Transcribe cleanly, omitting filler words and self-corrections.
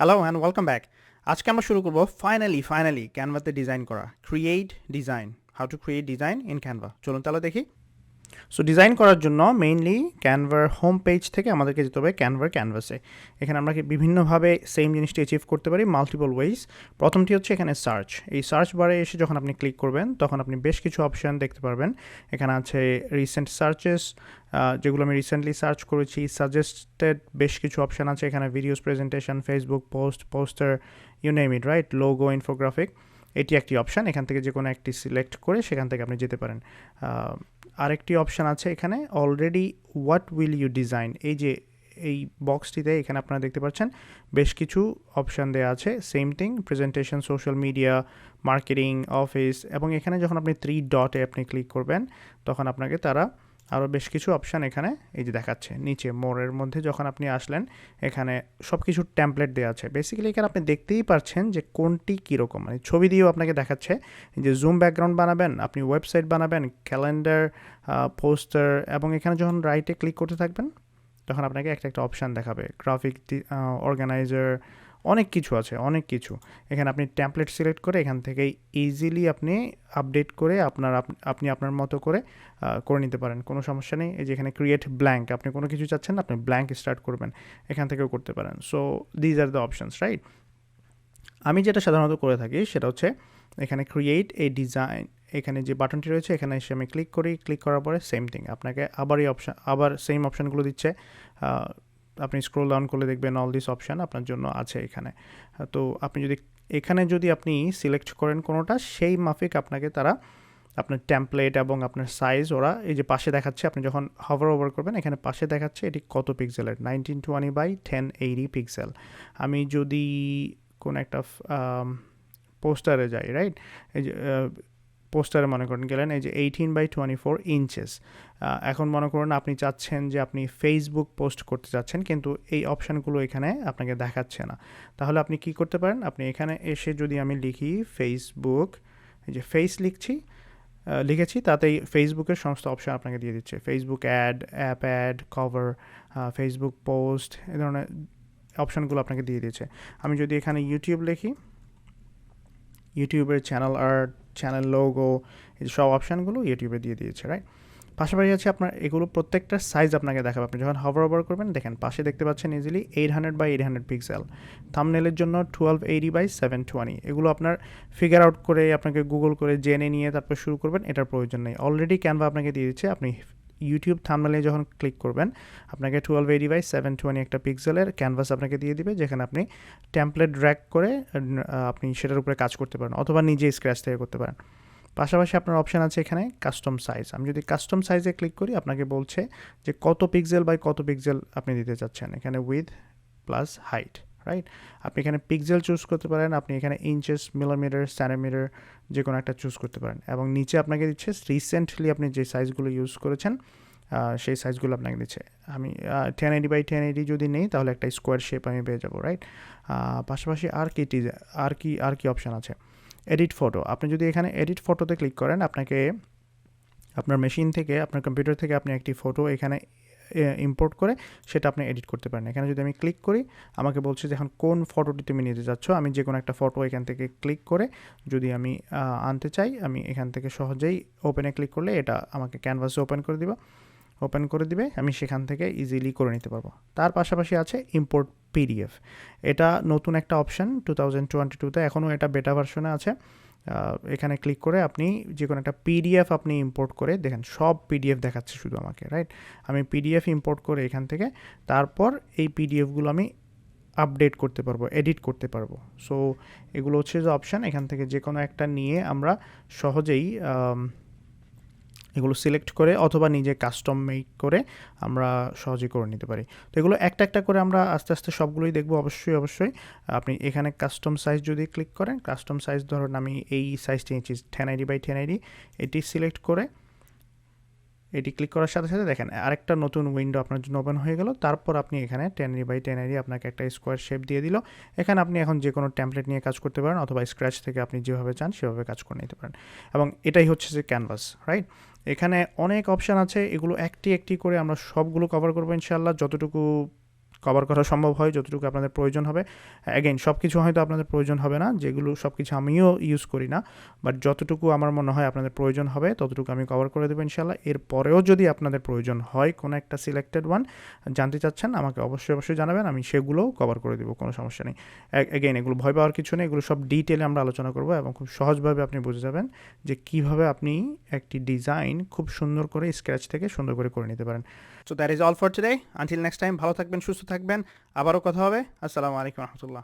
Hello and welcome back. আজকে আমরা শুরু করব ফাইনালি ক্যানভাতে ডিজাইন করা, create design, how to create design in Canva. চলুন তাহলে দেখি। সো ডিজাইন করার জন্য মেইনলি ক্যানভার হোম পেজ থেকে আমাদেরকে যেতে হবে ক্যানভার ক্যানভাসে। এখানে আমরা বিভিন্নভাবে সেম জিনিসটি অ্যাচিভ করতে পারি, মাল্টিপল ওয়েজ। প্রথমটি হচ্ছে এখানে সার্চ। এই সার্চ বারে এসে যখন আপনি ক্লিক করবেন তখন আপনি বেশ কিছু অপশান দেখতে পারবেন। এখানে আছে রিসেন্ট সার্চেস, যেগুলো আমি রিসেন্টলি সার্চ করেছি। সাজেস্টেড বেশ কিছু অপশান আছে এখানে, videos, presentation, Facebook post, poster, you name it, right, logo, infographic. এটি একটি অপশান, এখান থেকে যে কোনো একটি সিলেক্ট করে সেখান থেকে আপনি যেতে পারেন। আরেকটি অপশান আছে এখানে already what will you design, এই বক্সটিতে এখানে আপনারা দেখতে পাচ্ছেন বেশ কিছু অপশান দেওয়া আছে। Same thing, presentation, social media, marketing, office, এবং এখানে যখন আপনি 3 ডটে আপনি ক্লিক করবেন তখন আপনাকে তারা আরও বেশ কিছু অপশান এখানে এই যে দেখাচ্ছে নিচে মোড়ের মধ্যে। যখন আপনি আসলেন এখানে সব কিছু ট্যাম্পলেট দেওয়া আছে। বেসিক্যালি এখানে আপনি দেখতেই পাচ্ছেন যে কোনটি কীরকম, মানে ছবি দিয়েও আপনাকে দেখাচ্ছে যে জুম ব্যাকগ্রাউন্ড বানাবেন, আপনি ওয়েবসাইট বানাবেন, ক্যালেন্ডার, পোস্টার, এবং এখানে যখন রাইটে ক্লিক করতে থাকবেন তখন আপনাকে একটা অপশান দেখাবে, গ্রাফিক অর্গানাইজার, অনেক কিছু আছে, অনেক কিছু। এখানে আপনি ট্যাম্পলেট সিলেক্ট করে এখান থেকে ইজিলি আপনি আপডেট করে আপনি আপনার মতো করে করে নিতে পারেন, কোনো সমস্যা নেই। এই যে এখানে ক্রিয়েট ব্ল্যাঙ্ক, আপনি কোনো কিছু চাচ্ছেন আপনি ব্ল্যাঙ্ক স্টার্ট করবেন, এখান থেকেও করতে পারেন। So these are the options, right. আমি যেটা সাধারণত করে থাকি সেটা হচ্ছে এখানে ক্রিয়েট এ ডিজাইন, এখানে যে বাটনটি রয়েছে এখানে এসে আমি ক্লিক করি। ক্লিক করার পরে সেম থিং আপনাকে আবার সেম অপশানগুলো দিচ্ছে। আপনি স্ক্রল ডাউন করলে দেখবেন অল দিস অপশান আপনার জন্য আছে এখানে। তো আপনি যদি আপনি সিলেক্ট করেন কোনোটা, সেই মাফিক আপনাকে তারা আপনার টেমপ্লেট এবং আপনার সাইজ ওরা এই যে পাশে দেখাচ্ছে। আপনি যখন হভার ওভার করবেন এখানে পাশে দেখাচ্ছে এটি কত পিক্সেলের, 1920x1080 পিক্সেল। আমি যদি কোন একটা পোস্টারে যাই, রাইট, এই যে পোস্টারে মনে করেন গেলেন এই যে 18x24 ইঞ্চেস। এখন মনে করুন আপনি চাচ্ছেন যে আপনি ফেসবুক পোস্ট করতে চাচ্ছেন, কিন্তু এই অপশানগুলো এখানে আপনাকে দেখাচ্ছে না। তাহলে আপনি কি করতে পারেন, আপনি এখানে এসে যদি আমি লিখি ফেসবুক, এই যে লিখেছি, তাতেই ফেসবুকের সমস্ত অপশান আপনাকে দিয়ে দিচ্ছে। Facebook ad, app ad, cover, Facebook post, এই ধরনের অপশানগুলো আপনাকে দিয়ে দিয়েছে। আমি যদি এখানে ইউটিউব লিখি, ইউটিউবের চ্যানেল আর্ট, চ্যানেল লোগো, এই সব অপশানগুলো ইউটিউবে দিয়ে দিয়েছে, রাইট। পাশাপাশি আছে আপনার এগুলো প্রত্যেকটার সাইজ আপনাকে দেখাবে। আপনি যখন হভার করবেন দেখেন পাশে দেখতে পাচ্ছেন ইজিলি 800x800 পিক্সেল। থাম্বনেলের জন্য 1280x720। এগুলো আপনার ফিগার আউট করে আপনাকে গুগল করে জেনে নিয়ে তারপর শুরু করবেন, এটার প্রয়োজন নেই। অলরেডি ক্যানভা আপনাকে দিয়ে দিচ্ছে। আপনি ইউটিউব থাম্বনেলে যখন ক্লিক করবেন আপনাকে 1280x720 একটা পিক্সেলের ক্যানভাস আপনাকে দিয়ে দিবে, যেখানে আপনি টেমপ্লেট ড্র্যাগ করে আপনি সেটার উপরে কাজ করতে পারেন, অথবা নিজে স্ক্র্যাচ থেকে করতে পারেন। পাশাপাশি আপনার অপশান আছে এখানে কাস্টম সাইজ। আমি যদি কাস্টম সাইজে ক্লিক করি আপনাকে বলছে যে কত পিক্সেল বাই কত পিক্সেল আপনি দিতে চাচ্ছেন। এখানে উইথ প্লাস হাইট, রাইট। আপনি এখানে পিক্সেল চুজ করতে পারেন, আপনি এখানে ইঞ্চেস, মিলিমিটার, সেন্টিমিটার যে কোনো একটা চুজ করতে পারেন, এবং নিচে আপনাকে দিচ্ছে রিসেন্টলি আপনি যে সাইজগুলো ইউজ করেছেন সেই সাইজগুলো আপনাকে দিচ্ছে। আমি 1080x1080 যদি নেই তাহলে একটা স্কোয়ার শেপ আমি পেয়ে যাবো, রাইট। পাশাপাশি আর কি অপশান আছে, এডিট ফটো। আপনি যদি এখানে এডিট ফটোতে ক্লিক করেন আপনাকে আপনার মেশিন থেকে, আপনার কম্পিউটার থেকে আপনি একটি ফটো এখানে ইম্পোর্ট করে সেটা আপনি এডিট করতে পারেন। এখানে যদি আমি ক্লিক করি আমাকে বলছে যে এখন কোন ফটোটি তুমি নিতে চাচ্ছ। আমি যে কোনো একটা ফটো এখান থেকে ক্লিক করে যদি আমি আনতে চাই, আমি এখান থেকে সহজেই ওপেনে ক্লিক করলে এটা আমাকে ক্যানভাসে ওপেন করে দিবে, আমি সেখান থেকে ইজিলি করে নিতে পারবো। তার পাশাপাশি আছে ইম্পোর্ট পিডিএফ। এটা নতুন একটা অপশান 2022-তে, এখনও এটা বেটা ভার্সনে আছে। এখানে ক্লিক করে আপনি যে কোনো একটা পিডিএফ আপনি ইম্পোর্ট করে দেখেন, সব পিডিএফ দেখাচ্ছে শুধু আমাকে, রাইট। আমি পিডিএফ ইম্পোর্ট করে এখান থেকে তারপর এই পিডিএফগুলো আমি আপডেট করতে পারবো, এডিট করতে পারবো। সো এগুলো হচ্ছে যে অপশান, এখান থেকে যে কোনো একটা নিয়ে আমরা সহজেই এগুলো সিলেক্ট করে অথবা নিজে কাস্টম মেক করে আমরা সহজেই করে নিতে পারি। তো এগুলো একটা করে আমরা আস্তে আস্তে সবগুলোই দেখবো। অবশ্যই আপনি এখানে কাস্টম সাইজ যদি ক্লিক করেন, কাস্টম সাইজ ধরুন আমি এই সাইজটি নিচ্ছি 1080x1080, এটি সিলেক্ট করে এটি ক্লিক করার সাথে সাথে দেখেন আরেকটা নতুন উইন্ডো আপনার জন্য ওপেন হয়ে গেল। তারপর আপনি এখানে 1080x1080 আপনাকে একটা স্কোয়ার শেপ দিয়ে দিল। এখানে আপনি এখন যে কোনো টেমপ্লেট নিয়ে কাজ করতে পারেন, অথবা স্ক্র্যাচ থেকে আপনি যেভাবে চান সেভাবে কাজ করে নিতে পারেন। এবং এটাই হচ্ছে যে ক্যানভাস, রাইট। এখানে অনেক অপশান আছে, এগুলো একটি করে আমরা সবগুলো কভার করবো ইনশাআল্লাহ, যতটুকু কভার করা সম্ভব হয়, যতটুকু আপনাদের প্রয়োজন হবে। অ্যাগেইন সব কিছু হয়তো আপনাদের প্রয়োজন হবে না, যেগুলো সব কিছু আমিও ইউজ করি না, বাট যতটুকু আমার মনে হয় আপনাদের প্রয়োজন হবে ততটুকু আমি কভার করে দেবো ইনশাল্লাহ। এরপরেও যদি আপনাদের প্রয়োজন হয় কোনো একটা সিলেক্টেড ওয়ান জানতে চাচ্ছেন, আমাকে অবশ্যই জানাবেন, আমি সেগুলোও কভার করে দেবো, কোনো সমস্যা নেই। অ্যাগেইন এগুলো ভয় পাওয়ার কিছু নেই, এগুলো সব ডিটেলে আমরা আলোচনা করবো এবং খুব সহজভাবে আপনি বুঝে যাবেন যে কীভাবে আপনি একটি ডিজাইন খুব সুন্দর করে স্ক্র্যাচ থেকে সুন্দর করে নিতে পারেন। So that is all for today. Until next time, ভালো থাকবেন, সুস্থ থাকবেন, আবারও কথা হবে। আসসালামু আলাইকুম রহমতুল্লাহ।